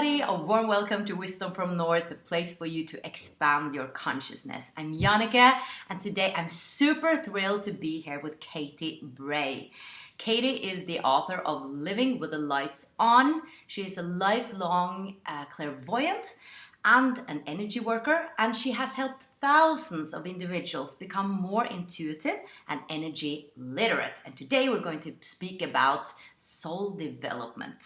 everybody, a warm welcome to Wisdom from North, the place for you to expand your consciousness. I'm Janneke, and today I'm super thrilled to be here with Katy Bray. Katy is the author of Living with the Lights On. She is a lifelong clairvoyant and an energy worker, and she has helped thousands of individuals become more intuitive and energy literate. And today we're going to speak about soul development.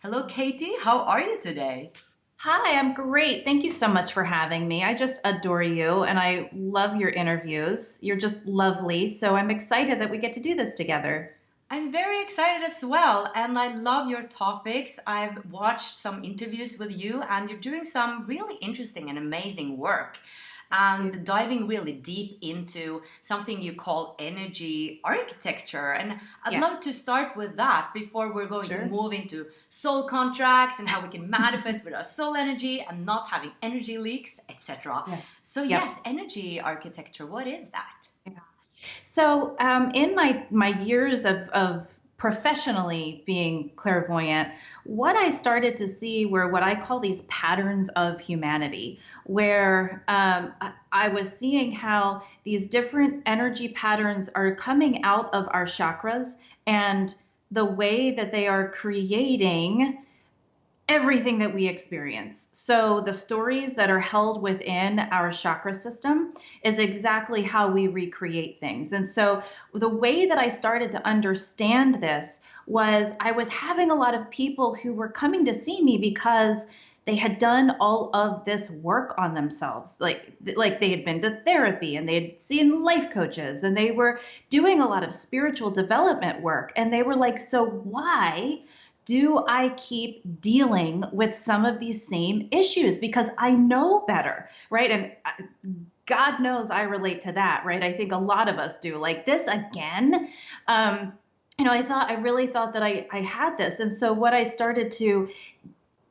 Hello, Katy. How are you today? Hi, I'm great. Thank you so much for having me. I just adore you and I love your interviews. You're just lovely. So I'm excited that we get to do this together. I'm very excited as well, and I love your topics. I've watched some interviews with you, and you're doing some really interesting and amazing work. And diving really deep into something you call energy architecture. And I'd Yes, love to start with that before we're going to sure. move into soul contracts and how we can manifest with our soul energy and not having energy leaks, etc. Yeah. So Yep. yes, energy architecture, what is that? Yeah. So in my years of professionally being clairvoyant, what I started to see were what I call these patterns of humanity, where I was seeing how these different energy patterns are coming out of our chakras and the way that they are creating everything that we experience. So the stories that are held within our chakra system is exactly how we recreate things. And so the way that I started to understand this was I was having a lot of people who were coming to see me because they had done all of this work on themselves. Like they had been to therapy and they had seen life coaches and they were doing a lot of spiritual development work. And they were like, so why do I keep dealing with some of these same issues? Because I know better, right? And God knows I relate to that, right? I think a lot of us do. Like this again. I really thought that I had this. And so what I started to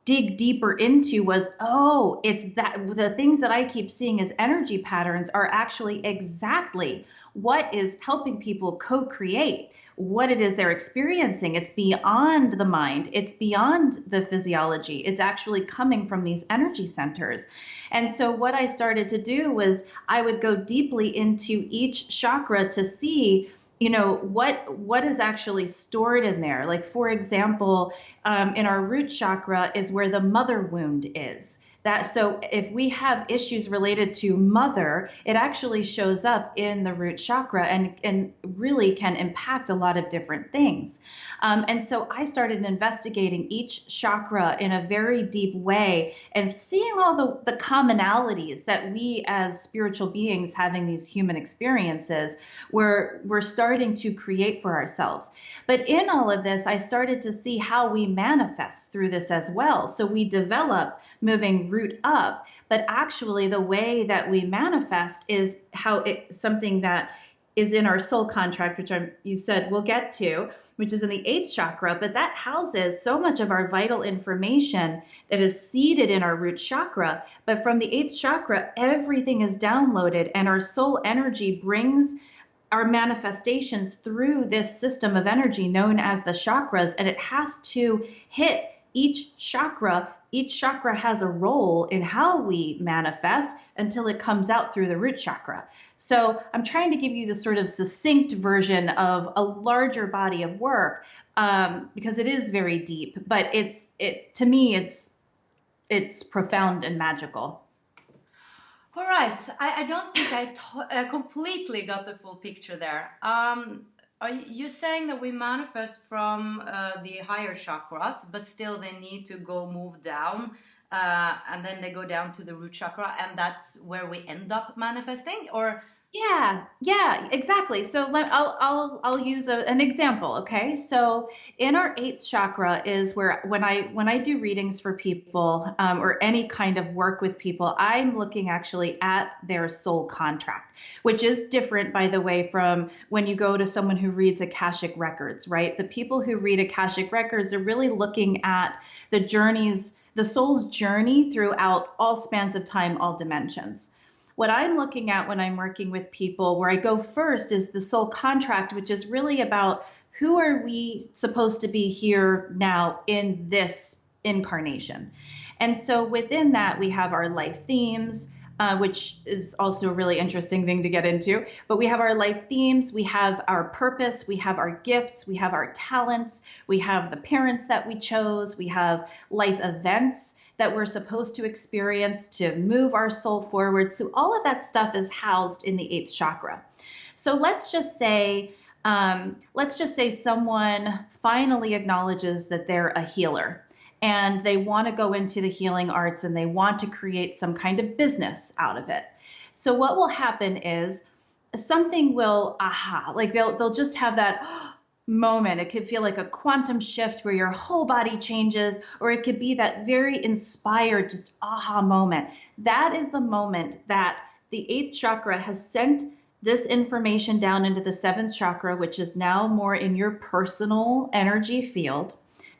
dig deeper into was, oh, it's that the things that I keep seeing as energy patterns are actually exactly what is helping people co-create what it is they're experiencing. It's beyond the mind. It's beyond the physiology. It's actually coming from these energy centers. And so what I started to do was I would go deeply into each chakra to see what is actually stored in there. Like, for example, in our root chakra is where the mother wound is. So if we have issues related to mother, it actually shows up in the root chakra and really can impact a lot of different things. And so I started investigating each chakra in a very deep way and seeing all the commonalities that we as spiritual beings having these human experiences, we're starting to create for ourselves. But in all of this, I started to see how we manifest through this as well. So we develop moving root up, but actually the way that we manifest is something that is in our soul contract, which you said we'll get to, which is in the eighth chakra, but that houses so much of our vital information that is seated in our root chakra. But from the eighth chakra, everything is downloaded and our soul energy brings our manifestations through this system of energy known as the chakras, and it has to hit each chakra. Each chakra has a role in how we manifest until it comes out through the root chakra. So I'm trying to give you the sort of succinct version of a larger body of work because it is very deep, but to me it's profound and magical. All right. I don't think I completely got the full picture there. Are you saying that we manifest from the higher chakras, but still they need to move down, and then they go down to the root chakra, and that's where we end up manifesting? Or Yeah, exactly. So I'll use an example. Okay, so in our eighth chakra is where when I do readings for people or any kind of work with people, I'm looking actually at their soul contract, which is different, by the way, from when you go to someone who reads Akashic records, right? The people who read Akashic records are really looking at the soul's journey throughout all spans of time, all dimensions. What I'm looking at when I'm working with people, where I go first, is the soul contract, which is really about who are we supposed to be here now in this incarnation. And so within that, we have our life themes, which is also a really interesting thing to get into. But we have our life themes, we have our purpose, we have our gifts, we have our talents, we have the parents that we chose, we have life events that we're supposed to experience to move our soul forward. So all of that stuff is housed in the eighth chakra. So let's just say someone finally acknowledges that they're a healer and they want to go into the healing arts and they want to create some kind of business out of it. So what will happen is something will, like they'll just have that moment. It could feel like a quantum shift where your whole body changes, or it could be that very inspired, just aha moment. That is the moment that the eighth chakra has sent this information down into the seventh chakra, which is now more in your personal energy field.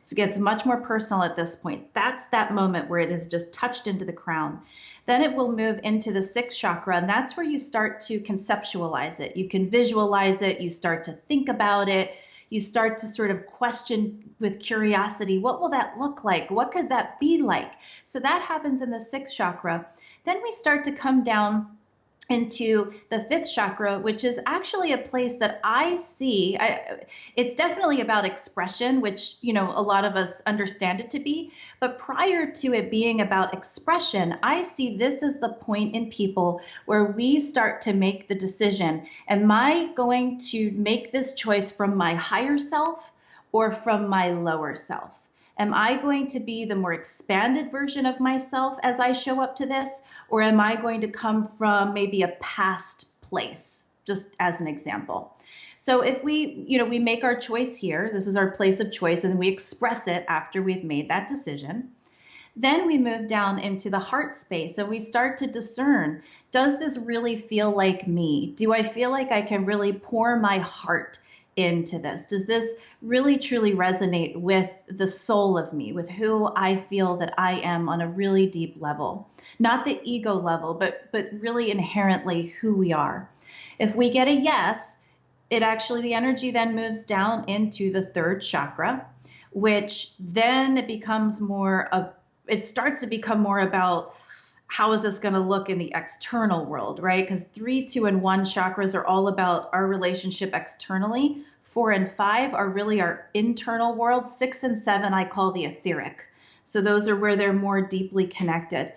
It gets much more personal at this point. That's that moment where it has just touched into the crown. Then it will move into the sixth chakra, and that's where you start to conceptualize it. You can visualize it. You start to think about it. You start to sort of question with curiosity, what will that look like? What could that be like? So that happens in the sixth chakra. Then we start to come down into the fifth chakra, which is actually a place that I see. It's definitely about expression, which, a lot of us understand it to be. But prior to it being about expression, I see this as the point in people where we start to make the decision. Am I going to make this choice from my higher self or from my lower self? Am I going to be the more expanded version of myself as I show up to this? Or am I going to come from maybe a past place, just as an example? So if we make our choice here, this is our place of choice, and we express it after we've made that decision. Then we move down into the heart space and we start to discern, does this really feel like me? Do I feel like I can really pour my heart into this? Does this really truly resonate with the soul of me, with who I feel that I am on a really deep level? Not the ego level, but really inherently who we are. If we get a yes, the energy then moves down into the third chakra, which then it starts to become more about how is this going to look in the external world, right? Because 3, 2, and 1 chakras are all about our relationship externally. 4 and 5 are really our internal world. 6 and 7 I call the etheric. So those are where they're more deeply connected.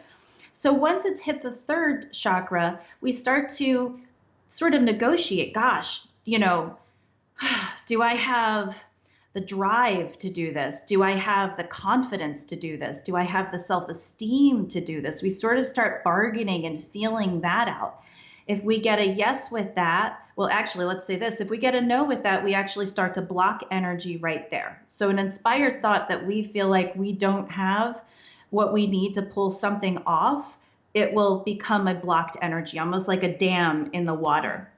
So once it's hit the third chakra, we start to sort of negotiate, do I have the drive to do this? Do I have the confidence to do this? Do I have the self-esteem to do this? We sort of start bargaining and feeling that out. If we get a yes with that, well, actually, let's say this. If we get a no with that, we actually start to block energy right there. So an inspired thought that we feel like we don't have what we need to pull something off, it will become a blocked energy, almost like a dam in the water.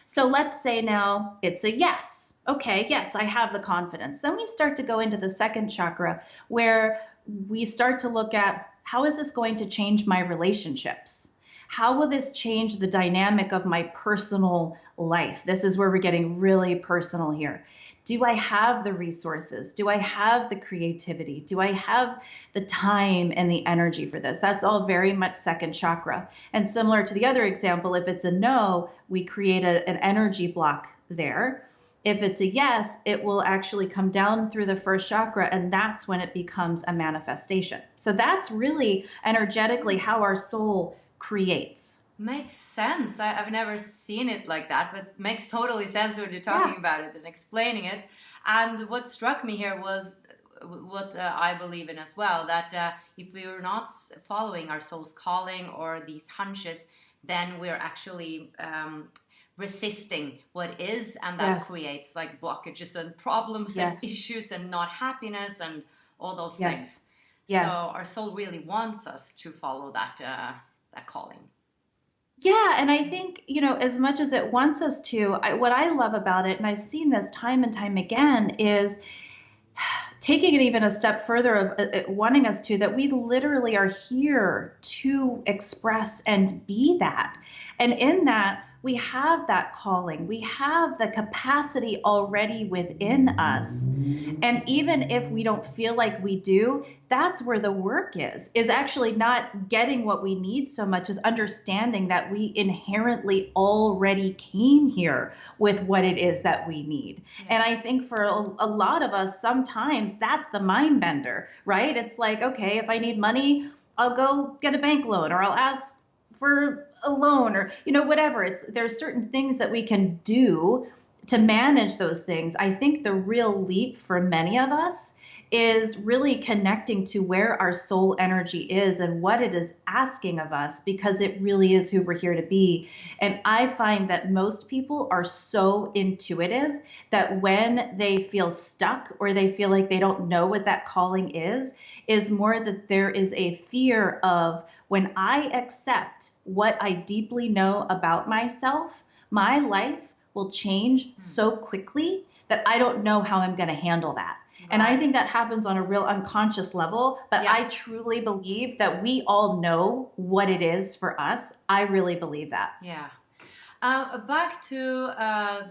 So let's say now it's a yes. Okay, yes, I have the confidence. Then we start to go into the second chakra where we start to look at, how is this going to change my relationships? How will this change the dynamic of my personal life? This is where we're getting really personal here. Do I have the resources? Do I have the creativity? Do I have the time and the energy for this? That's all very much second chakra. And similar to the other example, if it's a no, we create an energy block there. If it's a yes, it will actually come down through the first chakra, and that's when it becomes a manifestation. So that's really energetically how our soul creates. Makes sense. I've never seen it like that, but makes totally sense when you're talking about it and explaining it. And what struck me here was what I believe in as well, that if we are not following our soul's calling or these hunches, then we're actually resisting what is, and that creates like blockages and problems and issues and not happiness and all those things. So our soul really wants us to follow that calling. Yeah, and I think, as much as it wants us to, what I love about it, and I've seen this time and time again, is taking it even a step further of wanting us to, that we literally are here to express and be that. And in that, We have that calling. We have the capacity already within us. And even if we don't feel like we do, that's where the work is actually not getting what we need so much as understanding that we inherently already came here with what it is that we need. Yeah. And I think for a lot of us, sometimes that's the mind bender, right? It's like, okay, if I need money, I'll go get a bank loan, or I'll ask for a loan, or, whatever. There's certain things that we can do to manage those things. I think the real leap for many of us is really connecting to where our soul energy is and what it is asking of us, because it really is who we're here to be. And I find that most people are so intuitive that when they feel stuck or they feel like they don't know what that calling is more that there is a fear of, when I accept what I deeply know about myself, my life will change so quickly that I don't know how I'm going to handle that. Right. And I think that happens on a real unconscious level, but yeah. I truly believe that we all know what it is for us. I really believe that. Yeah. Back to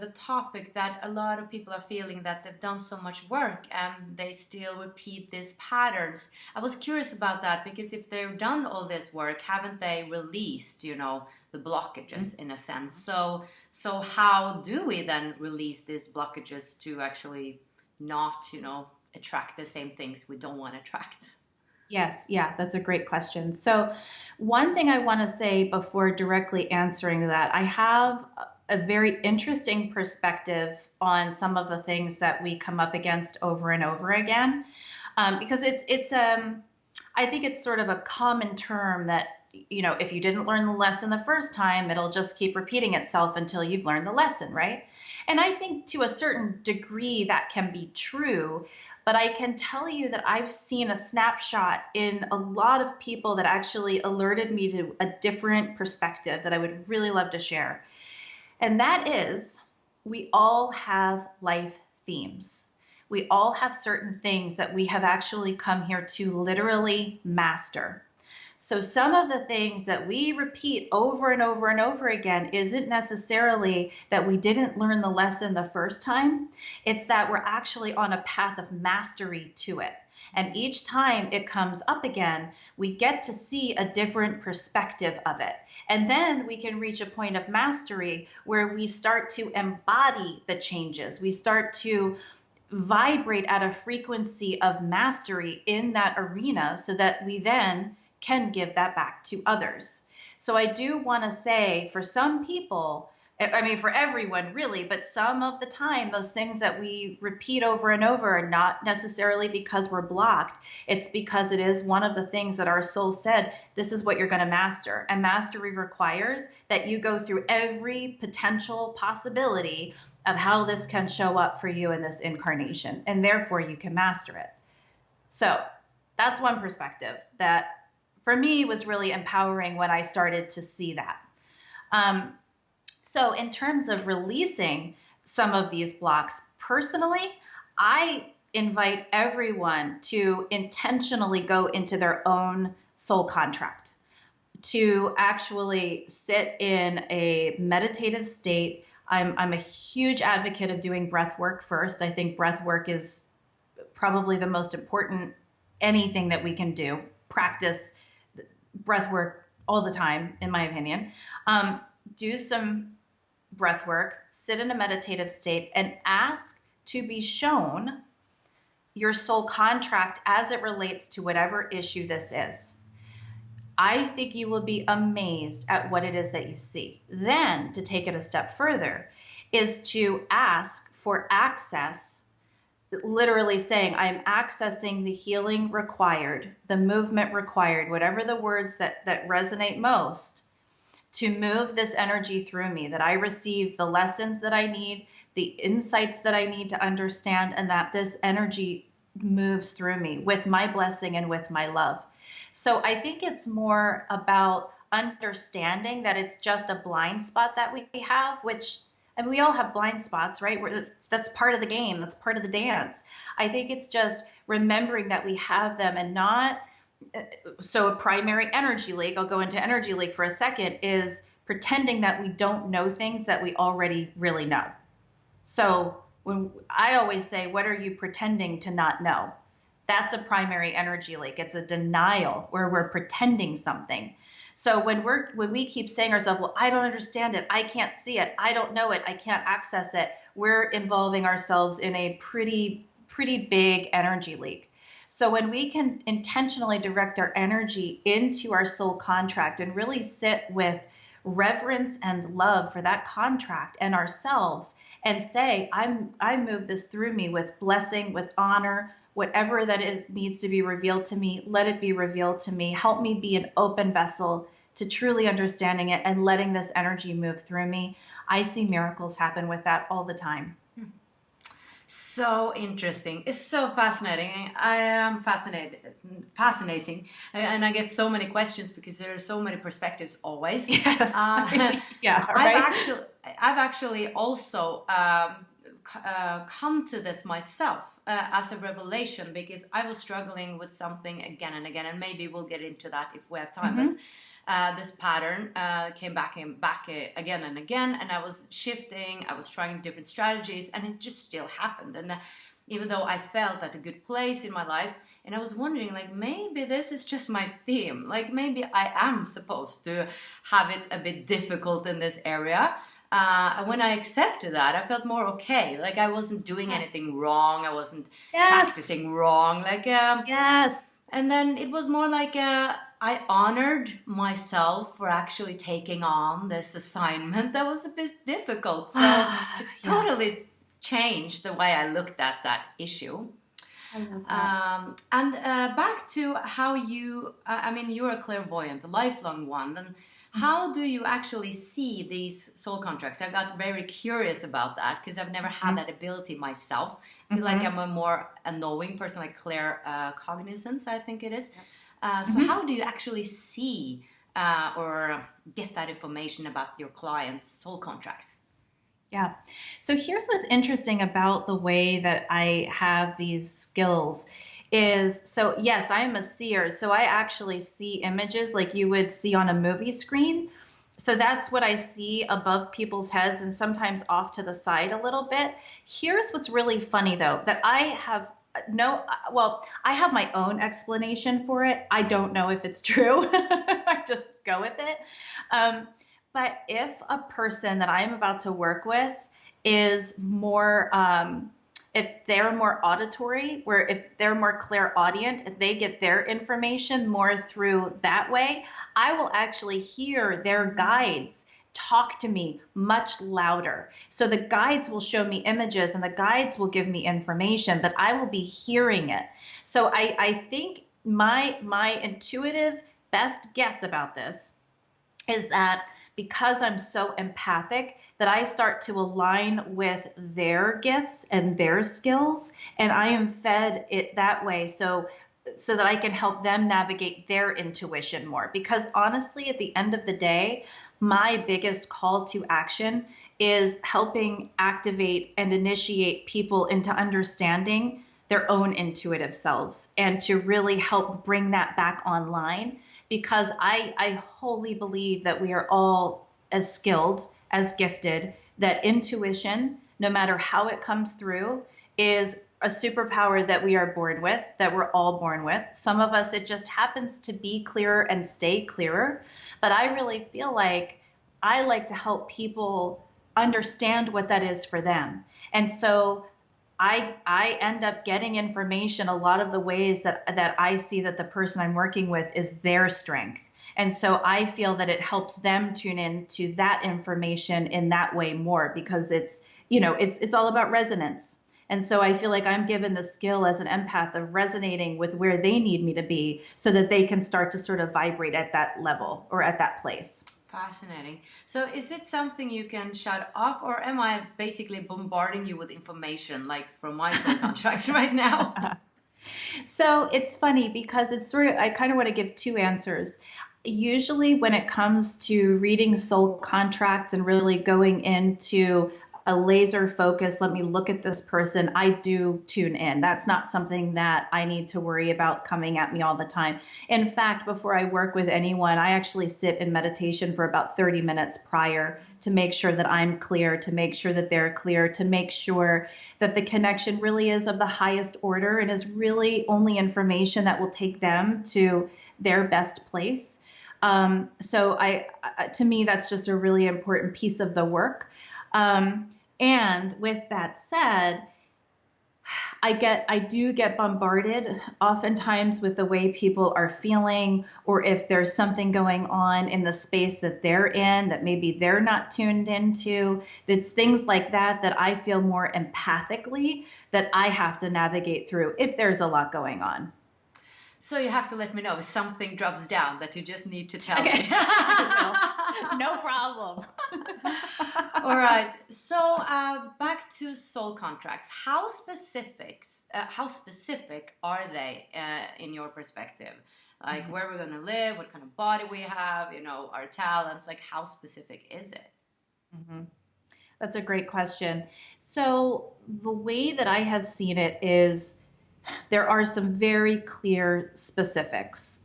the topic that a lot of people are feeling that they've done so much work and they still repeat these patterns. I was curious about that, because if they've done all this work, haven't they released, the blockages in a sense? So how do we then release these blockages to actually not, attract the same things we don't want to attract? Yes, yeah, that's a great question. So one thing I want to say before directly answering that, I have a very interesting perspective on some of the things that we come up against over and over again, because I think it's sort of a common term that, if you didn't learn the lesson the first time, it'll just keep repeating itself until you've learned the lesson, right? And I think to a certain degree that can be true. But I can tell you that I've seen a snapshot in a lot of people that actually alerted me to a different perspective that I would really love to share. And that is, we all have life themes. We all have certain things that we have actually come here to literally master. So some of the things that we repeat over and over and over again isn't necessarily that we didn't learn the lesson the first time. It's that we're actually on a path of mastery to it. And each time it comes up again, we get to see a different perspective of it. And then we can reach a point of mastery where we start to embody the changes. We start to vibrate at a frequency of mastery in that arena so that we then can give that back to others. So I do want to say, for some people, I mean, for everyone really, but some of the time, those things that we repeat over and over are not necessarily because we're blocked. It's because it is one of the things that our soul said, this is what you're going to master. And mastery requires that you go through every potential possibility of how this can show up for you in this incarnation, and therefore you can master it. So that's one perspective that for me was really empowering when I started to see that. So in terms of releasing some of these blocks, personally, I invite everyone to intentionally go into their own soul contract, to actually sit in a meditative state. I'm a huge advocate of doing breath work first. I think breath work is probably the most important anything that we can do. Practice breath work all the time, in my opinion. Do some breath work, sit in a meditative state, and ask to be shown your soul contract as it relates to whatever issue this is. I think you will be amazed at what it is that you see. Then, to take it a step further, is to ask for access, literally saying, I'm accessing the healing required, the movement required, whatever the words that resonate most, to move this energy through me, that I receive the lessons that I need, the insights that I need to understand, and that this energy moves through me with my blessing and with my love. So I think it's more about understanding that it's just a blind spot that we have, which, and we all have blind spots, right? That's part of the game. That's part of the dance. I think it's just remembering that we have them and not, so a primary energy leak, I'll go into energy leak for a second, is pretending that we don't know things that we already really know. So when I always say, what are you pretending to not know? That's a primary energy leak. It's a denial where we're pretending something. So when we keep saying ourselves, well, I don't understand it, I can't see it, I don't know it, I can't access it, we're involving ourselves in a pretty big energy leak. So when we can intentionally direct our energy into our soul contract and really sit with reverence and love for that contract and ourselves and say, I move this through me with blessing, with honor, whatever that is needs to be revealed to me, let it be revealed to me. Help me be an open vessel to truly understanding it and letting this energy move through me. I see miracles happen with that all the time. So interesting. It's so fascinating. I am fascinating. And I get so many questions because there are so many perspectives always. Yes. Yeah. Right? I've actually also come to this myself as a revelation, because I was struggling with something again and again, and maybe we'll get into that if we have time. Mm-hmm. But this pattern came back again and again, and I was shifting, I was trying different strategies, and it just still happened. And even though I felt at a good place in my life, and I was wondering, like, maybe this is just my theme, like maybe I am supposed to have it a bit difficult in this area. When I accepted that, I felt more okay. Like I wasn't doing anything wrong. I wasn't practicing wrong. Like yes. And then it was more like I honored myself for actually taking on this assignment that was a bit difficult. So it's totally changed the way I looked at that issue. I love that. And back to how you, I mean, you're a clairvoyant, a lifelong one. And how do you actually see these soul contracts? I got very curious about that because I've never had that ability myself. I feel like I'm a more knowing person, like claircognizance, I think it is. So how do you actually see or get that information about your clients' soul contracts? Yeah. So here's what's interesting about the way that I have these skills is, so yes, I am a seer. So I actually see images like you would see on a movie screen. So that's what I see above people's heads and sometimes off to the side a little bit. Here's what's really funny though, that I have I have my own explanation for it. I don't know if it's true. I just go with it. But if a person that I'm about to work with is more, if they're more auditory, where if they're more clairaudient, if they get their information more through that way, I will actually hear their guides talk to me much louder. So the guides will show me images and the guides will give me information, but I will be hearing it. So I think my intuitive best guess about this is that because I'm so empathic, that I start to align with their gifts and their skills, and I am fed it that way so that I can help them navigate their intuition more. Because honestly, at the end of the day, my biggest call to action is helping activate and initiate people into understanding their own intuitive selves and to really help bring that back online. Because I wholly believe that we are all as skilled, as gifted, that intuition, no matter how it comes through, is a superpower that we are born with, that we're all born with. Some of us, it just happens to be clearer and stay clearer. But I really feel like I like to help people understand what that is for them. And so I end up getting information a lot of the ways that I see that the person I'm working with is their strength. And so I feel that it helps them tune in to that information in that way more, because it's all about resonance. And so I feel like I'm given the skill as an empath of resonating with where they need me to be so that they can start to sort of vibrate at that level or at that place. Fascinating. So is it something you can shut off, or am I basically bombarding you with information like from my soul contracts right now? So it's funny because it's sort of, I kind of want to give two answers. Usually when it comes to reading soul contracts and really going into a laser focus, let me look at this person, I do tune in. That's not something that I need to worry about coming at me all the time. In fact, before I work with anyone, I actually sit in meditation for about 30 minutes prior to make sure that I'm clear, to make sure that they're clear, to make sure that the connection really is of the highest order and is really only information that will take them to their best place. To me, that's just a really important piece of the work. And with that said, I do get bombarded oftentimes with the way people are feeling, or if there's something going on in the space that they're in that maybe they're not tuned into. It's things like that that I feel more empathically that I have to navigate through if there's a lot going on. So you have to let me know if something drops down that you just need to tell me. No problem. All right. So back to soul contracts. How specific are they in your perspective? Like where we're going to live, what kind of body we have, our talents. Like how specific is it? Mm-hmm. That's a great question. So the way that I have seen it is there are some very clear specifics.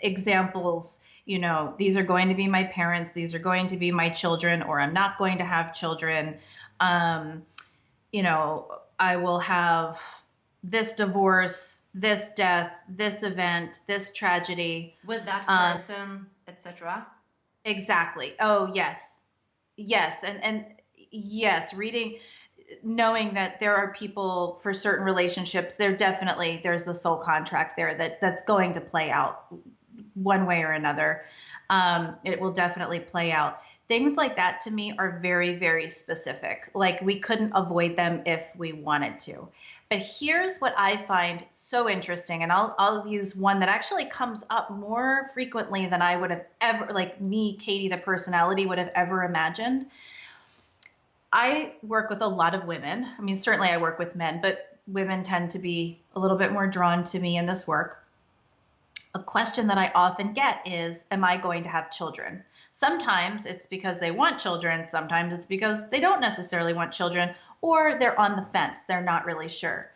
Examples, these are going to be my parents, these are going to be my children, or I'm not going to have children. I will have this divorce, this death, this event, this tragedy. With that person, etc. Exactly. Oh, yes. Yes. And yes, knowing that there are people for certain relationships, there's a soul contract there that's going to play out one way or another. It will definitely play out. Things like that to me are very, very specific. Like we couldn't avoid them if we wanted to. But here's what I find so interesting, and I'll use one that actually comes up more frequently than I would have ever, like me, Katy, the personality, would have ever imagined. I work with a lot of women. I mean, certainly I work with men, but women tend to be a little bit more drawn to me in this work. A question that I often get is, am I going to have children? Sometimes it's because they want children. Sometimes it's because they don't necessarily want children, or they're on the fence. They're not really sure.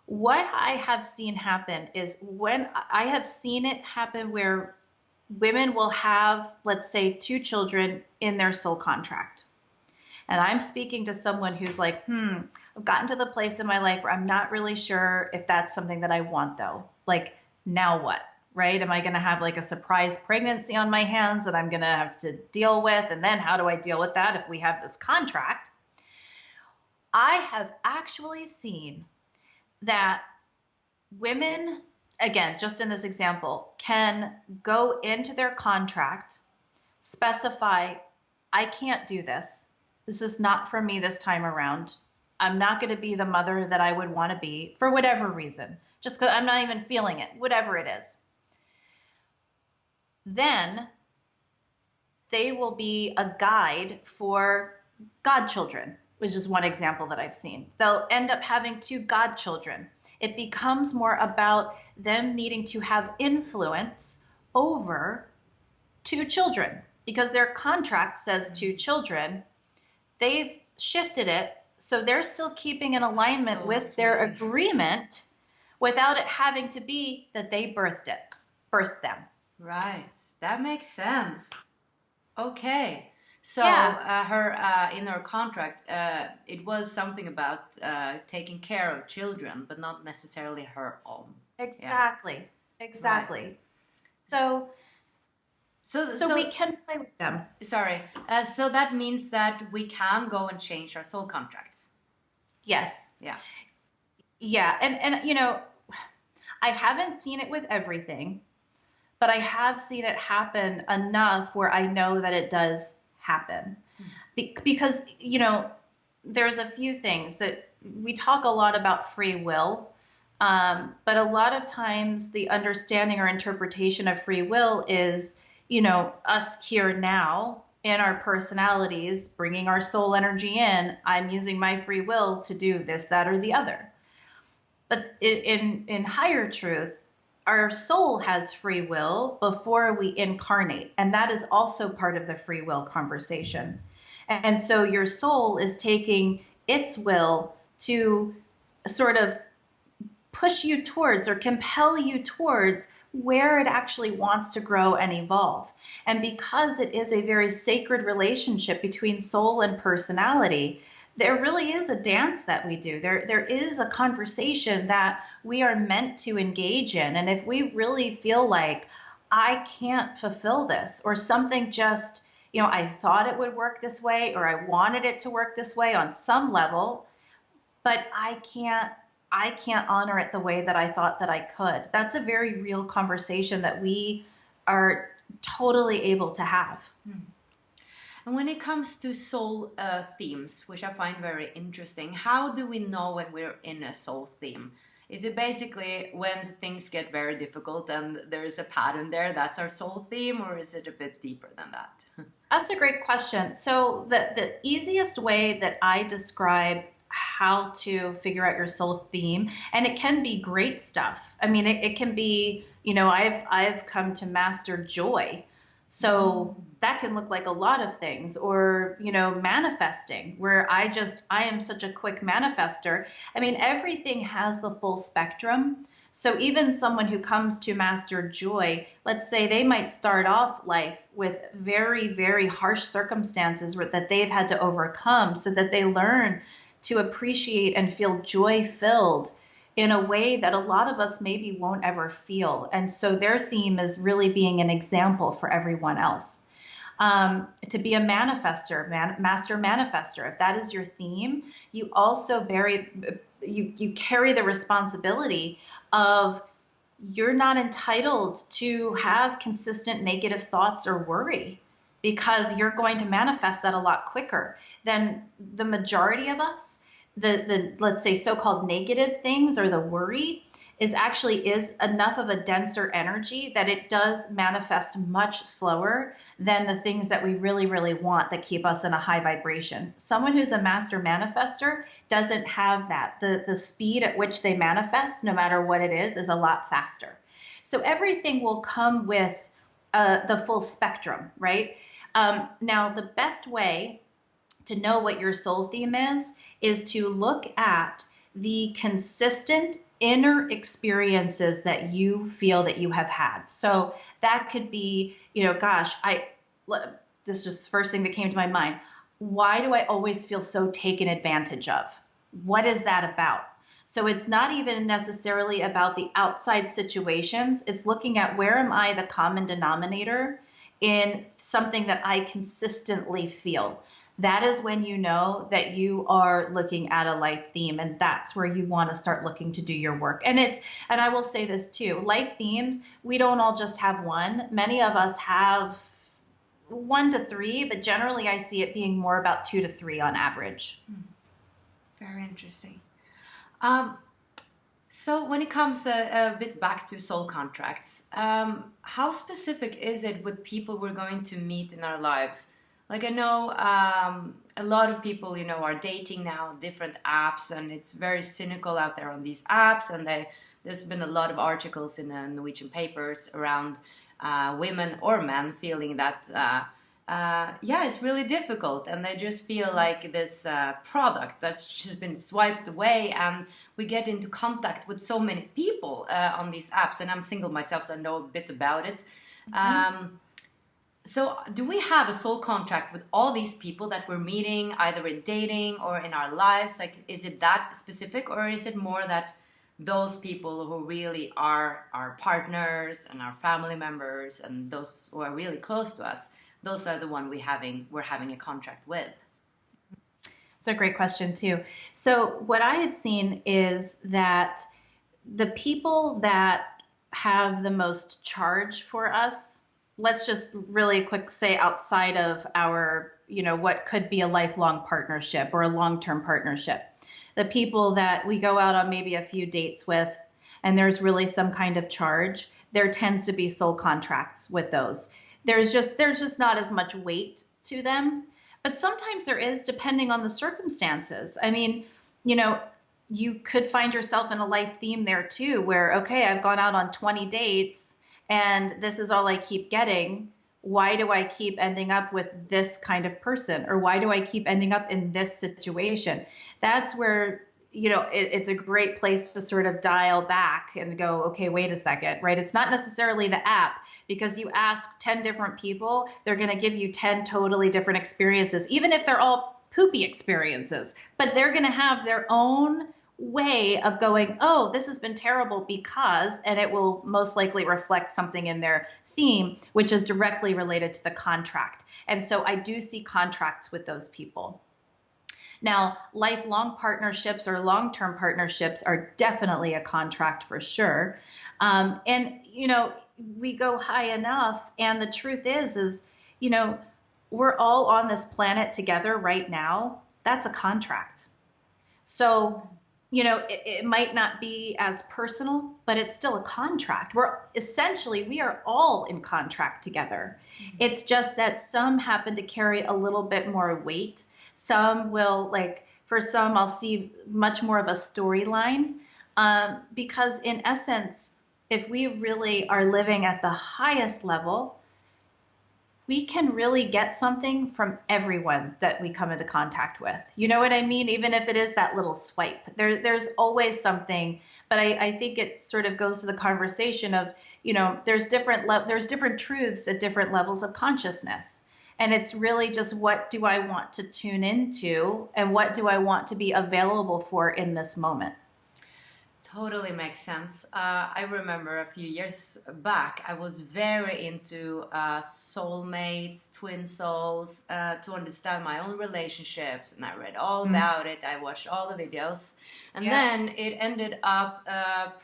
What I have seen happen is when I have seen it happen where women will have, let's say, 2 children in their soul contract. And I'm speaking to someone who's like, I've gotten to the place in my life where I'm not really sure if that's something that I want though. Like, now what, right? Am I going to have like a surprise pregnancy on my hands that I'm going to have to deal with? And then how do I deal with that if we have this contract? I have actually seen that women, again, just in this example, can go into their contract, specify, I can't do this. This is not for me this time around. I'm not going to be the mother that I would want to be for whatever reason, just because I'm not even feeling it, whatever it is. Then they will be a guide for godchildren, which is one example that I've seen. They'll end up having 2 godchildren. It becomes more about them needing to have influence over 2 children because their contract says 2 children. They've shifted it, so they're still keeping in alignment with their agreement without it having to be that they birthed them. Right. That makes sense. Okay. So her in her contract, it was something about taking care of children, but not necessarily her own. Exactly. Yeah. Exactly. Right. So we can play with them. Sorry. So that means that we can go and change our soul contracts. Yes. Yeah. Yeah. And I haven't seen it with everything, but I have seen it happen enough where I know that it does happen. Because, there's a few things that we talk a lot about free will. But a lot of times the understanding or interpretation of free will is, us here now in our personalities, bringing our soul energy in. I'm using my free will to do this, that, or the other. But in higher truth, our soul has free will before we incarnate. And that is also part of the free will conversation. And so your soul is taking its will to sort of push you towards or compel you towards where it actually wants to grow and evolve. And because it is a very sacred relationship between soul and personality, there really is a dance that we do. There is a conversation that we are meant to engage in. And if we really feel like I can't fulfill this, or something just, I thought it would work this way, or I wanted it to work this way on some level, but I can't honor it the way that I thought that I could. That's a very real conversation that we are totally able to have. And when it comes to soul themes, which I find very interesting, how do we know when we're in a soul theme? Is it basically when things get very difficult and there is a pattern there, that's our soul theme, or is it a bit deeper than that? That's a great question. So the easiest way that I describe how to figure out your soul theme, and it can be great stuff. I mean, it can be, I've come to master joy. So that can look like a lot of things, or, manifesting, where I am such a quick manifester. I mean, everything has the full spectrum. So even someone who comes to master joy, let's say they might start off life with very, very harsh circumstances that they've had to overcome, so that they learn to appreciate and feel joy-filled in a way that a lot of us maybe won't ever feel. And so their theme is really being an example for everyone else. To be a manifester, master manifester, if that is your theme, you also you carry the responsibility of, you're not entitled to have consistent negative thoughts or worry, because you're going to manifest that a lot quicker than the majority of us. The let's say so-called negative things, or the worry, is enough of a denser energy that it does manifest much slower than the things that we really, really want, that keep us in a high vibration. Someone who's a master manifester doesn't have that. The speed at which they manifest, no matter what it is a lot faster. So everything will come with the full spectrum, right? Now, the best way to know what your soul theme is to look at the consistent inner experiences that you feel that you have had. So that could be, this is just the first thing that came to my mind. Why do I always feel so taken advantage of? What is that about? So it's not even necessarily about the outside situations. It's looking at, where am I the common denominator in something that I consistently feel? That is when you know that you are looking at a life theme, and that's where you want to start looking to do your work. And I will say this too, life themes, we don't all just have one. Many of us have 1 to 3, but generally I see it being more about 2 to 3 on average. Very interesting. So when it comes a bit back to soul contracts, how specific is it with people we're going to meet in our lives? Like, I know a lot of people, are dating now, different apps, and it's very cynical out there on these apps. And there's been a lot of articles in the Norwegian papers around women or men feeling that, it's really difficult. And they just feel like this product that's just been swiped away. And we get into contact with so many people on these apps. And I'm single myself, so I know a bit about it. So do we have a soul contract with all these people that we're meeting, either in dating or in our lives? Like, is it that specific, or is it more that those people who really are our partners and our family members and those who are really close to us, those are the one we're having a contract with? It's a great question too. So what I have seen is that the people that have the most charge for us, let's just really quick say outside of our, what could be a lifelong partnership or a long-term partnership, the people that we go out on maybe a few dates with, and there's really some kind of charge, there tends to be soul contracts with those. There's just not as much weight to them, but sometimes there is, depending on the circumstances. I mean, you could find yourself in a life theme there too, where, okay, I've gone out on 20 dates, and this is all I keep getting. why do I keep ending up with this kind of person? Or why do I keep ending up in this situation? That's where, it's a great place to sort of dial back and go, okay, wait a second, right? It's not necessarily the app, because you ask 10 different people, they're going to give you 10 totally different experiences, even if they're all poopy experiences, but they're going to have their own way of going, oh, this has been terrible because, and it will most likely reflect something in their theme, which is directly related to the contract. And so I do see contracts with those people. Now, lifelong partnerships or long-term partnerships are definitely a contract for sure. And, we go high enough. And the truth is, we're all on this planet together right now. That's a contract. So, it might not be as personal, but it's still a contract. We are all in contract together. Mm-hmm. It's just that some happen to carry a little bit more weight. Some will, for some, I'll see much more of a storyline, because in essence, if we really are living at the highest level, we can really get something from everyone that we come into contact with. You know what I mean? Even if it is that little swipe, there's always something. But I think it sort of goes to the conversation of, there's different truths at different levels of consciousness. And it's really just, what do I want to tune into and what do I want to be available for in this moment? Totally makes sense. I remember a few years back, I was very into soulmates, twin souls, to understand my own relationships. And I read all about it. I watched all the videos. And then it ended up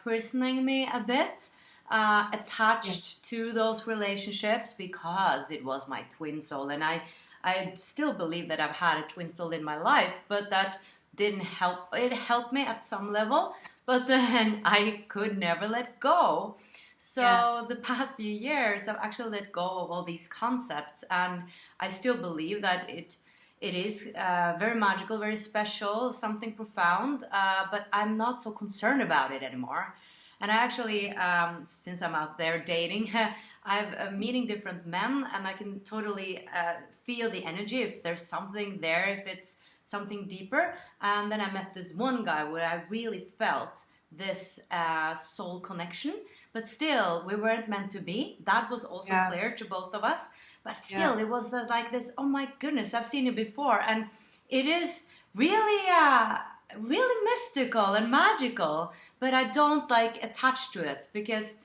prisoning me a bit, attached to those relationships, because it was my twin soul. And I still believe that I've had a twin soul in my life, but that didn't help. It helped me at some level. But then I could never let go. So the past few years, I've actually let go of all these concepts. And I still believe that it is very magical, very special, something profound. But I'm not so concerned about it anymore. And I actually, since I'm out there dating, I'm meeting different men. And I can totally feel the energy, if there's something there, if it's something deeper. And then I met this one guy where I really felt this soul connection, but still we weren't meant to be. That was also clear to both of us, but still it was like this, oh my goodness, I've seen it before. And it is really really mystical and magical, but I don't attach to it, because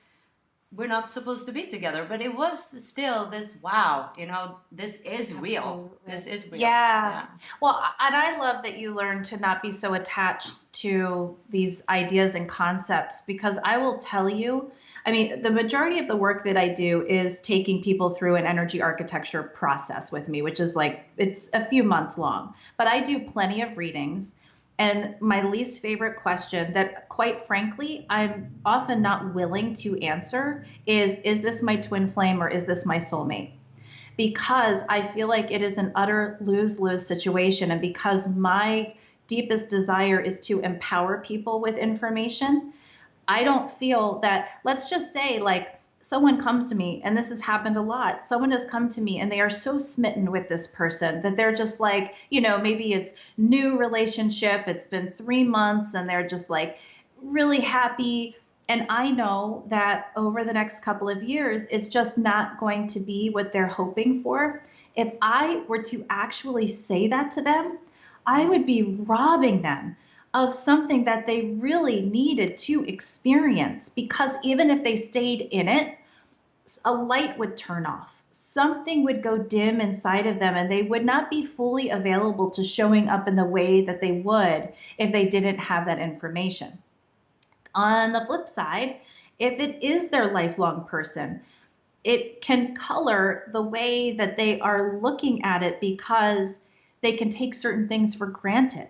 we're not supposed to be together. But it was still this, wow, this is real. This is real. Yeah. Well, and I love that you learned to not be so attached to these ideas and concepts, because I will tell you, the majority of the work that I do is taking people through an energy architecture process with me, which is it's a few months long, but I do plenty of readings. And my least favorite question that, quite frankly, I'm often not willing to answer is this my twin flame or is this my soulmate? Because I feel like it is an utter lose-lose situation. And because my deepest desire is to empower people with information, I don't feel that, let's just say, someone comes to me, and this has happened a lot. Someone has come to me and they are so smitten with this person that they're just maybe it's new relationship. It's been 3 months and they're just really happy. And I know that over the next couple of years, it's just not going to be what they're hoping for. If I were to actually say that to them, I would be robbing them of something that they really needed to experience, because even if they stayed in it, a light would turn off. Something would go dim inside of them, and they would not be fully available to showing up in the way that they would if they didn't have that information. On the flip side, if it is their lifelong person, it can color the way that they are looking at it, because they can take certain things for granted.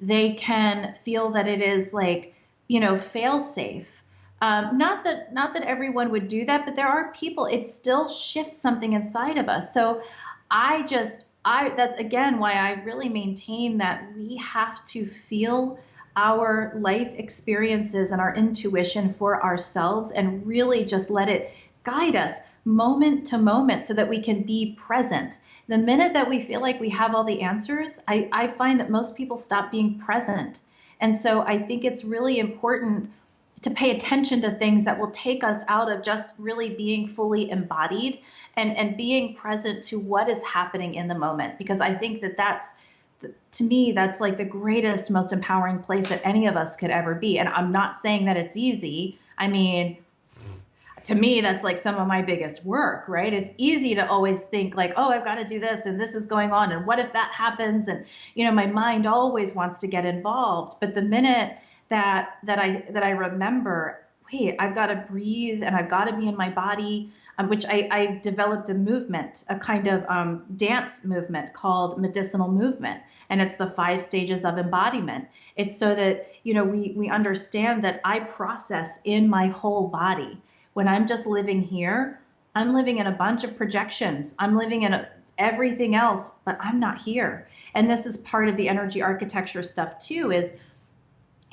They can feel that it is fail safe. Not that everyone would do that, but there are people, it still shifts something inside of us. So that's again why I really maintain that we have to feel our life experiences and our intuition for ourselves and really just let it guide us. moment to moment so that we can be present. The minute that we feel like we have all the answers, I find that most people stop being present. And so I think it's really important to pay attention to things that will take us out of just really being fully embodied and being present to what is happening in the moment. Because I think that to me, that's like the greatest, most empowering place that any of us could ever be. And I'm not saying that it's easy. I mean, to me, that's like some of my biggest work, right? It's easy to always think like, oh, I've got to do this and this is going on. And what if that happens? And, my mind always wants to get involved. But the minute that I remember, wait, I've got to breathe and I've got to be in my body, which I developed a movement, a kind of dance movement called medicinal movement. And it's the 5 stages of embodiment. It's so that, we understand that I process in my whole body. When I'm just living here, I'm living in a bunch of projections. I'm living in everything else, but I'm not here. And this is part of the energy architecture stuff too, is,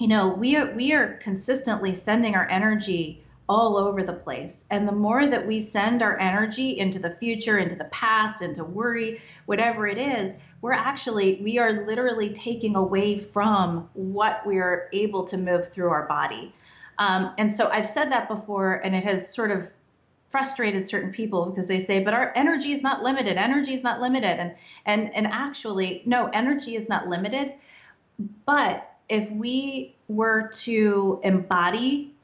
we are consistently sending our energy all over the place. And the more that we send our energy into the future, into the past, into worry, whatever it is, we are literally taking away from what we are able to move through our body. And so I've said that before, and it has sort of frustrated certain people because they say, but our energy is not limited. Energy is not limited. And actually, no, energy is not limited. But if we were to embody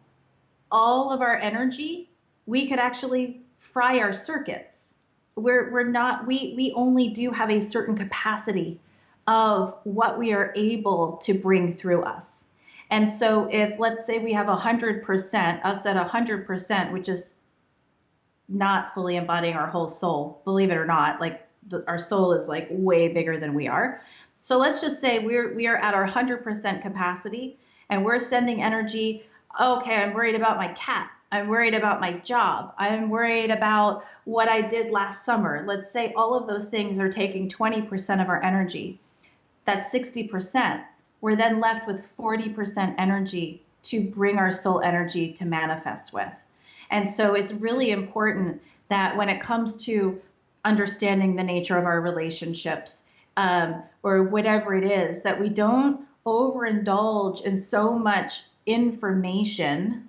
all of our energy, we could actually fry our circuits. We only do have a certain capacity of what we are able to bring through us. And so if, let's say we have 100%, us at 100%, which is not fully embodying our whole soul, believe it or not, like our soul is like way bigger than we are. So let's just say we are at our 100% capacity and we're sending energy. Okay, I'm worried about my cat. I'm worried about my job. I'm worried about what I did last summer. Let's say all of those things are taking 20% of our energy. That's 60%. We're then left with 40% energy to bring our soul energy to manifest with. And so it's really important that when it comes to understanding the nature of our relationships, or whatever it is, that we don't overindulge in so much information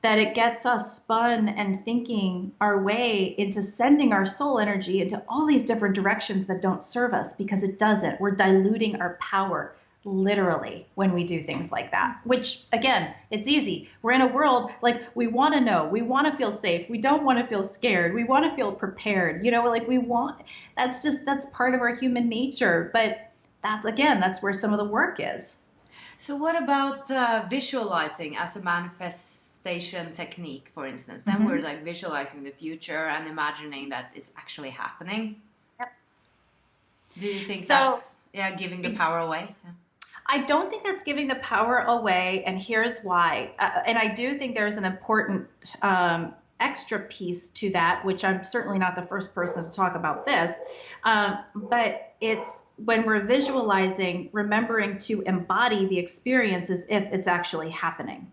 that it gets us spun and thinking our way into sending our soul energy into all these different directions that don't serve us, because it doesn't. We're diluting our power literally when we do things like that, which again, it's easy. We're in a world like we want to know, we want to feel safe. We don't want to feel scared. We want to feel prepared. That's part of our human nature. But that's where some of the work is. So what about visualizing as a manifestation technique, for instance? Then we're like visualizing the future and imagining that it's actually happening. Yep. Do you think that's giving the power away? Yeah. I don't think that's giving the power away, and here's why. And I do think there's an important extra piece to that, which I'm certainly not the first person to talk about this, but it's when we're visualizing, remembering to embody the experience as if it's actually happening.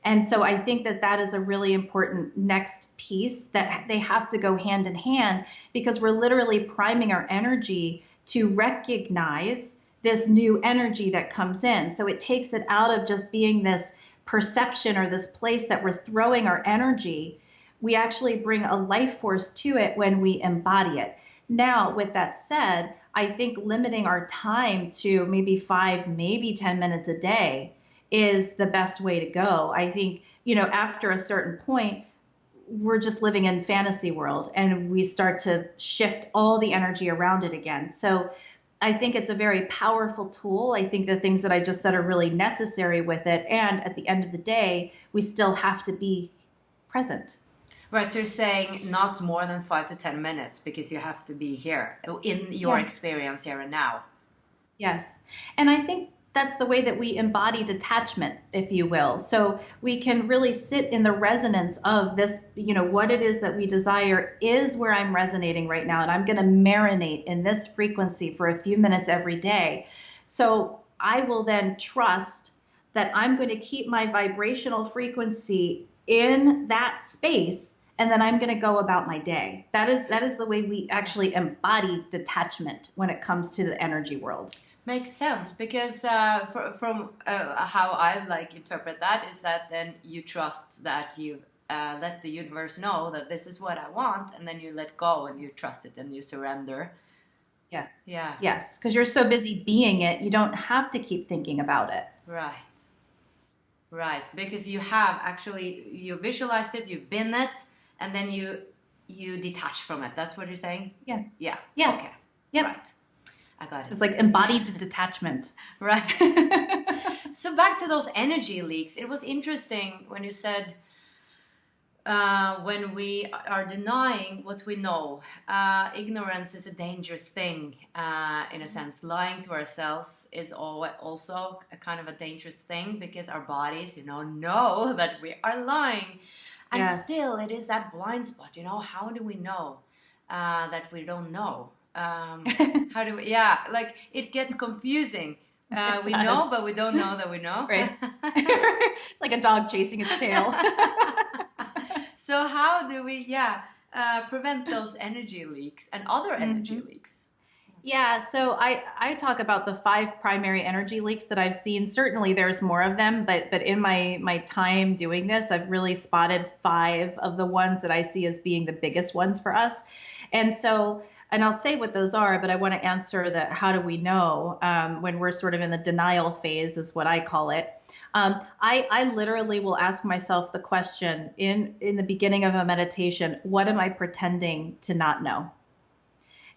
And so I think that is a really important next piece, that they have to go hand in hand, because we're literally priming our energy to recognize this new energy that comes in. So it takes it out of just being this perception or this place that we're throwing our energy. We actually bring a life force to it when we embody it. Now, with that said, I think limiting our time to maybe 5, maybe 10 minutes a day is the best way to go. I think, after a certain point, we're just living in fantasy world and we start to shift all the energy around it again. So I think it's a very powerful tool. I think the things that I just said are really necessary with it. And at the end of the day, we still have to be present. Right. So you're saying not more than 5 to 10 minutes because you have to be here in your experience here and now. Yes. And I think that's the way that we embody detachment, if you will. So we can really sit in the resonance of this, what it is that we desire is where I'm resonating right now. And I'm going to marinate in this frequency for a few minutes every day. So I will then trust that I'm going to keep my vibrational frequency in that space and then I'm going to go about my day. That is the way we actually embody detachment when it comes to the energy world. Makes sense, because from how I interpret that is that then you trust that you let the universe know that this is what I want, and then you let go and you trust it and you surrender. Yes. Yeah. Yes, because you're so busy being it, you don't have to keep thinking about it. Right. Right, because you visualized it, you've been it, and then you detach from it. That's what you're saying? Yes. Yeah. Yes. Okay. Yep. Right. I got it. It's like embodied detachment. Right. So back to those energy leaks. It was interesting when you said when we are denying what we know, ignorance is a dangerous thing. In a sense, lying to ourselves is also a kind of a dangerous thing, because our bodies, know that we are lying, and Yes. still it is that blind spot. How do we know that we don't know? How do we? Yeah, like it gets confusing. We know, but we don't know that we know. Right. It's like a dog chasing its tail. So how do we, prevent those energy leaks and other energy leaks? Yeah, so I talk about the 5 primary energy leaks that I've seen. Certainly there's more of them, but in my time doing this, I've really spotted 5 of the ones that I see as being the biggest ones for us. And I'll say what those are, but I want to answer the how do we know when we're sort of in the denial phase, is what I call it. I literally will ask myself the question in the beginning of a meditation: what am I pretending to not know?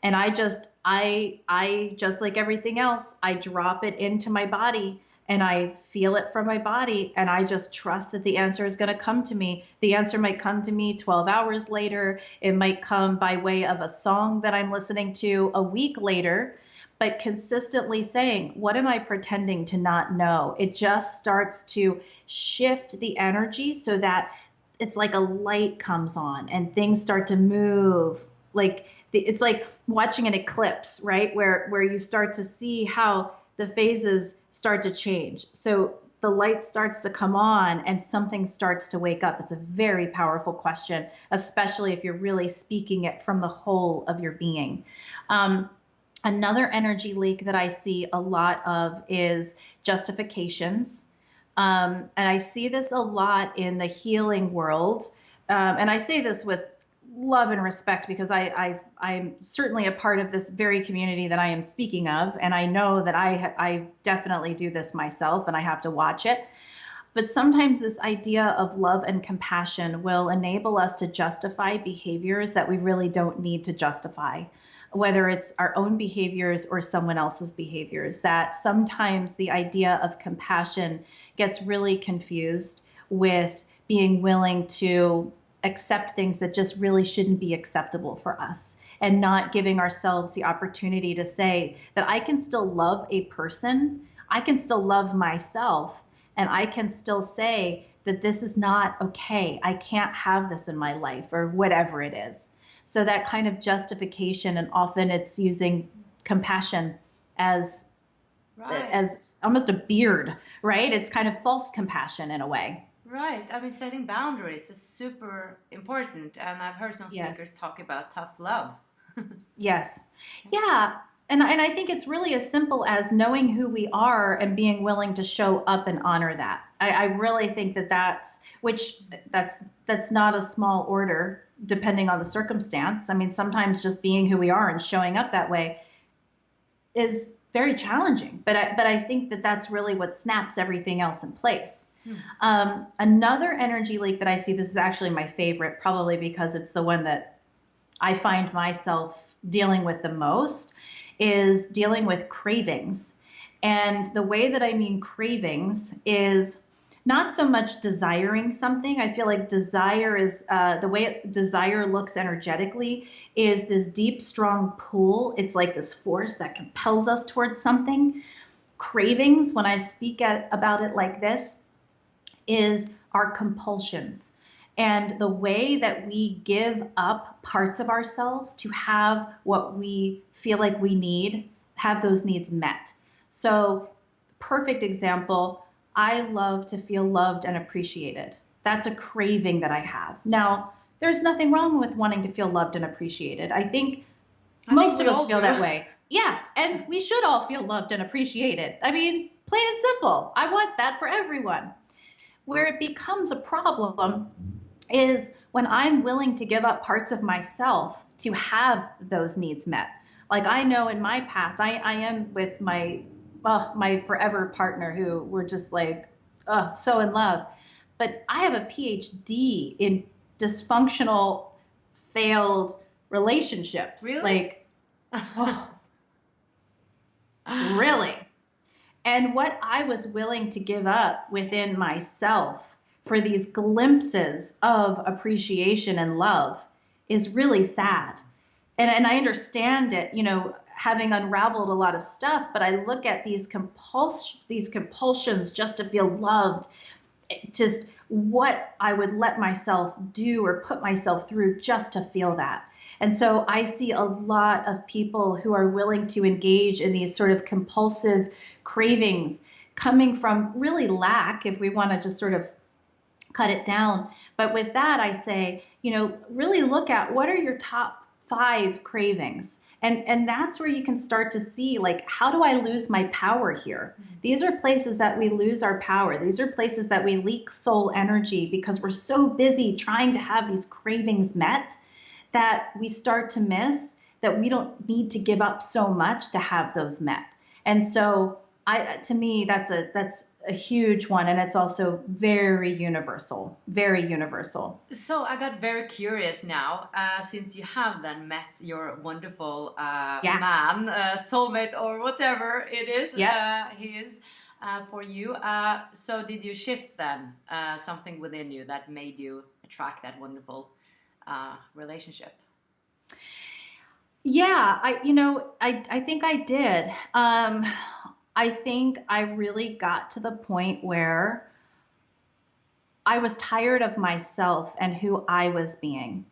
And I just like everything else, I drop it into my body and I feel it from my body, and I just trust that the answer is going to come to me. The answer might come to me 12 hours later. It might come by way of a song that I'm listening to a week later, but consistently saying, what am I pretending to not know? It just starts to shift the energy so that it's like a light comes on and things start to move. It's like watching an eclipse, right? Where you start to see how the phases start to change. So the light starts to come on and something starts to wake up. It's a very powerful question, especially if you're really speaking it from the whole of your being. Another energy leak that I see a lot of is justifications. And I see this a lot in the healing world. And I say this with love and respect, because I'm certainly a part of this very community that I am speaking of. And I know that I definitely do this myself and I have to watch it. But sometimes this idea of love and compassion will enable us to justify behaviors that we really don't need to justify, whether it's our own behaviors or someone else's behaviors. That sometimes the idea of compassion gets really confused with being willing to accept things that just really shouldn't be acceptable for us, and not giving ourselves the opportunity to say that I can still love a person, I can still love myself, and I can still say that this is not okay. I can't have this in my life, or whatever it is. So that kind of justification, and often it's using compassion as almost a beard, right? It's kind of false compassion in a way. Right. I mean, setting boundaries is super important. And I've heard some speakers talk about tough love. Yes. Yeah. And I think it's really as simple as knowing who we are and being willing to show up and honor that. I really think that's not a small order, depending on the circumstance. I mean, sometimes just being who we are and showing up that way is very challenging. But I think that that's really what snaps everything else in place. Another energy leak that I see, this is actually my favorite, probably because it's the one that I find myself dealing with the most, is dealing with cravings. And the way that I mean cravings is not so much desiring something. I feel like desire is, the way desire looks energetically is this deep, strong pull. It's like this force that compels us towards something. Cravings, when I speak about it like this, is our compulsions, and the way that we give up parts of ourselves to have what we feel like we need, have those needs met. So, perfect example, I love to feel loved and appreciated. That's a craving that I have. Now, there's nothing wrong with wanting to feel loved and appreciated. I think I think most we of us all feel do. that way. Yeah, and we should all feel loved and appreciated. I mean, plain and simple. I want that for everyone. Where it becomes a problem is when I'm willing to give up parts of myself to have those needs met. Like I know in my past, I am with my forever partner who we're just like, so in love. But I have a PhD in dysfunctional, failed relationships. Really? Like, oh, really? And what I was willing to give up within myself for these glimpses of appreciation and love is really sad. And I understand it, having unraveled a lot of stuff, but I look at these compulsions just to feel loved, just what I would let myself do or put myself through just to feel that. And so I see a lot of people who are willing to engage in these sort of compulsive cravings coming from really lack, if we want to just sort of cut it down. But with that, I say, really look at what are your top 5 cravings. And that's where you can start to see, like, how do I lose my power here? These are places that we lose our power. These are places that we leak soul energy because we're so busy trying to have these cravings met that we start to miss that we don't need to give up so much to have those met. And so to me, that's a huge one. And it's also very universal, very universal. So I got very curious now, since you have then met your wonderful Yeah. man, soulmate, or whatever it is, Yeah. he is for you. So did you shift then something within you that made you attract that wonderful relationship? Yeah, I think I did. I think I really got to the point where I was tired of myself and who I was being.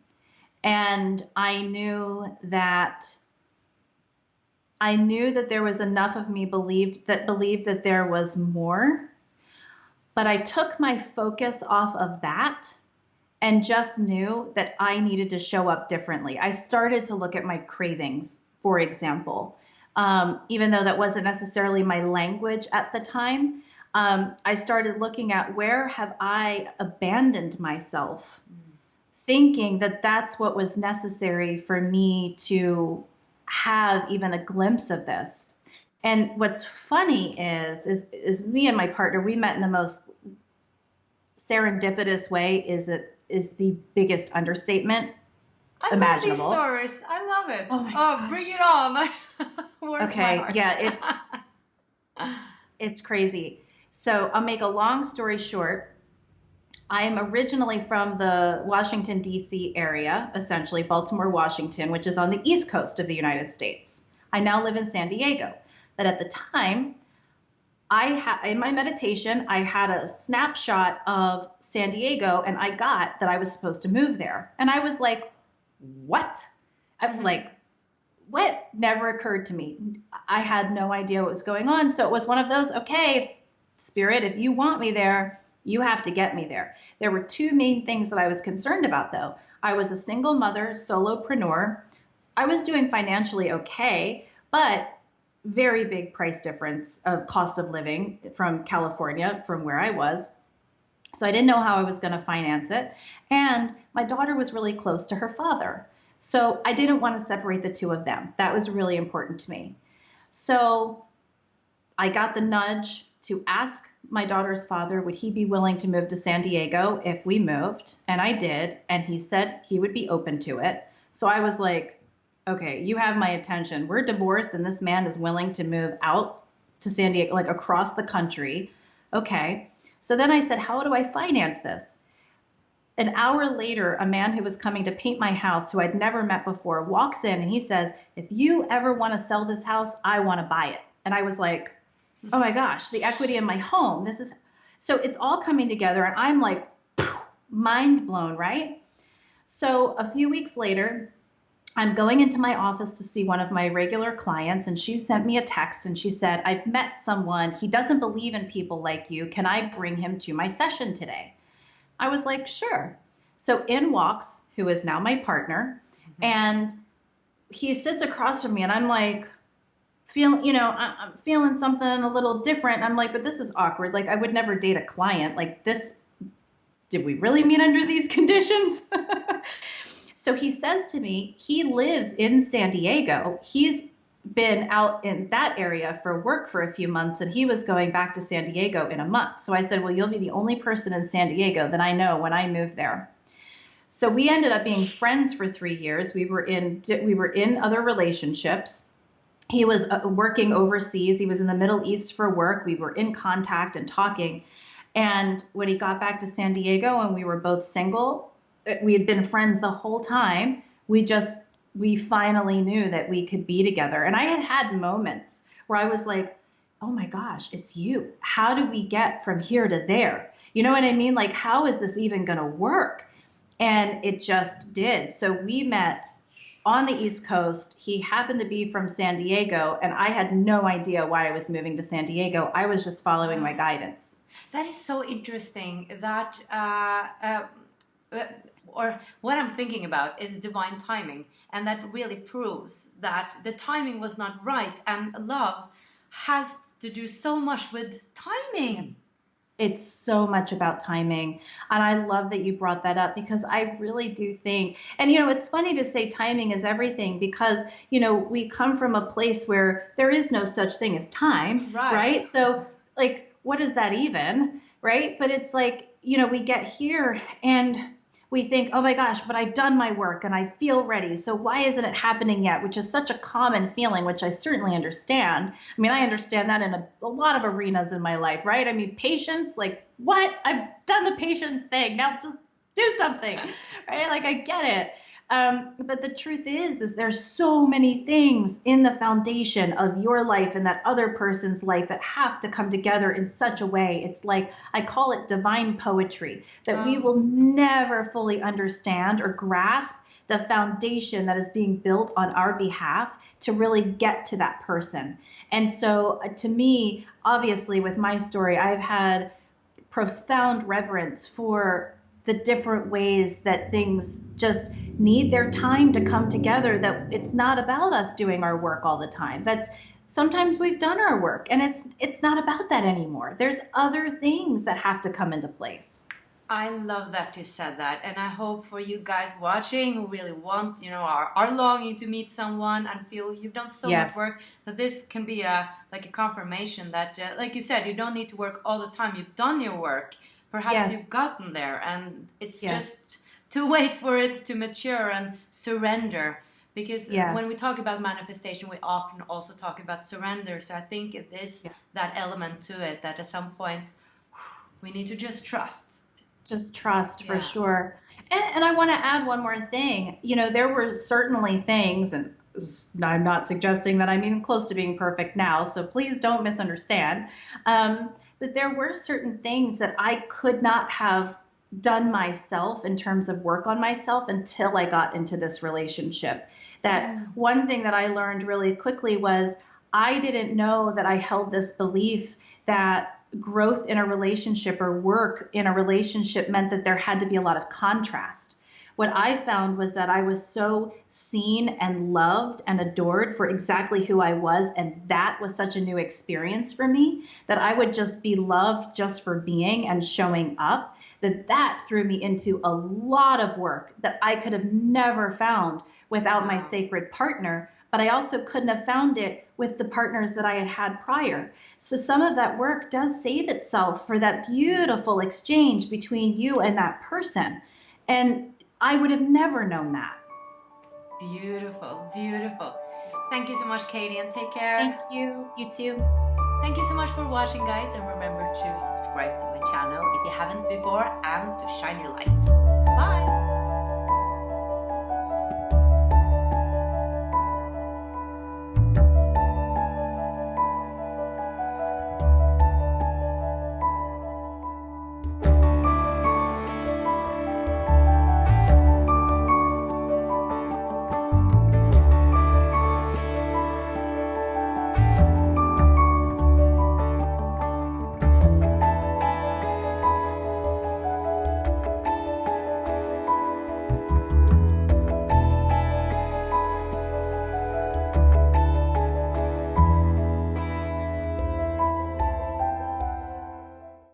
And I knew that there was enough of me believed that there was more, but I took my focus off of that and just knew that I needed to show up differently. I started to look at my cravings, for example. Even though that wasn't necessarily my language at the time, I started looking at where have I abandoned myself, thinking that that's what was necessary for me to have even a glimpse of this. And what's funny is me and my partner, we met in the most serendipitous way, is the biggest understatement I imaginable. love these stories. I love it. Oh my gosh. Bring it on. Where's my Okay, heart? yeah, it's crazy. So I'll make a long story short. I am originally from the Washington, D.C. area, essentially Baltimore, Washington, which is on the East Coast of the United States. I now live in San Diego. But at the time, in my meditation, I had a snapshot of San Diego, and I got that I was supposed to move there. And I was like, what? I'm like, what? Never occurred to me. I had no idea what was going on. So it was one of those, okay, Spirit, if you want me there, you have to get me there. There were 2 main things that I was concerned about, though. I was a single mother, solopreneur. I was doing financially okay, but very big price difference of cost of living from California, from where I was. So I didn't know how I was going to finance it. And my daughter was really close to her father. So I didn't want to separate the 2 of them. That was really important to me. So I got the nudge to ask my daughter's father, would he be willing to move to San Diego if we moved? And I did. And he said he would be open to it. So I was like, okay, you have my attention. We're divorced and this man is willing to move out to San Diego, like across the country. Okay. So then I said, how do I finance this? An hour later, a man who was coming to paint my house, who I'd never met before, walks in and he says, if you ever want to sell this house, I want to buy it. And I was like, oh my gosh, the equity in my home. So it's all coming together and I'm like, mind blown, right? So a few weeks later, I'm going into my office to see one of my regular clients, and she sent me a text and she said, I've met someone. He doesn't believe in people like you. Can I bring him to my session today? I was like, sure. So in walks, who is now my partner, and he sits across from me, and I'm like, I'm feeling something a little different. I'm like, but this is awkward. Like, I would never date a client like this. Did we really meet under these conditions? So he says to me, he lives in San Diego. He's been out in that area for work for a few months, and he was going back to San Diego in a month. So I said, well, you'll be the only person in San Diego that I know when I move there. So we ended up being friends for 3 years. We were in other relationships. He was working overseas. He was in the Middle East for work. We were in contact and talking. And when he got back to San Diego and we were both single, we had been friends the whole time. We finally knew that we could be together. And I had moments where I was like, oh my gosh, it's you. How do we get from here to there? You know what I mean? Like, how is this even going to work? And it just did. So we met on the East Coast. He happened to be from San Diego, and I had no idea why I was moving to San Diego. I was just following my guidance. That is so interesting. That or what I'm thinking about is divine timing, and that really proves that the timing was not right, and love has to do so much with timing. It's so much about timing. And I love that you brought that up, because I really do think, and it's funny to say timing is everything, because, we come from a place where there is no such thing as time, right? So like, what is that even, right? But it's like, we get here and we think, oh my gosh, but I've done my work and I feel ready. So why isn't it happening yet? Which is such a common feeling, which I certainly understand. I mean, I understand that in a lot of arenas in my life, right? I mean, patience, like, what? I've done the patience thing. Now just do something, right? Like, I get it. But the truth is there's so many things in the foundation of your life and that other person's life that have to come together in such a way. It's like, I call it divine poetry, that we will never fully understand or grasp the foundation that is being built on our behalf to really get to that person. And so to me, obviously with my story, I've had profound reverence for the different ways that things just need their time to come together, that it's not about us doing our work all the time. That's sometimes we've done our work and it's not about that anymore. There's other things that have to come into place. I love that you said that, and I hope for you guys watching who really want, are longing to meet someone and feel you've done so much work, that this can be a confirmation that, like you said, you don't need to work all the time. You've done your work. Perhaps you've gotten there, and it's just to wait for it to mature and surrender. Because when we talk about manifestation, we often also talk about surrender. So I think it is that element to it, that at some point we need to just trust. Just trust, for sure. And I want to add one more thing. There were certainly things, and I'm not suggesting that I'm even close to being perfect now, so please don't misunderstand. But there were certain things that I could not have done myself in terms of work on myself until I got into this relationship. That one thing that I learned really quickly was I didn't know that I held this belief that growth in a relationship or work in a relationship meant that there had to be a lot of contrast. What I found was that I was so seen and loved and adored for exactly who I was, and that was such a new experience for me, that I would just be loved just for being and showing up, that threw me into a lot of work that I could have never found without my sacred partner, but I also couldn't have found it with the partners that I had had prior. So some of that work does save itself for that beautiful exchange between you and that person. And I would have never known that. Beautiful, beautiful. Thank you so much, Katy, and take care. Thank you. You too. Thank you so much for watching, guys, and remember to subscribe to my channel if you haven't before, and to shine your light. Bye!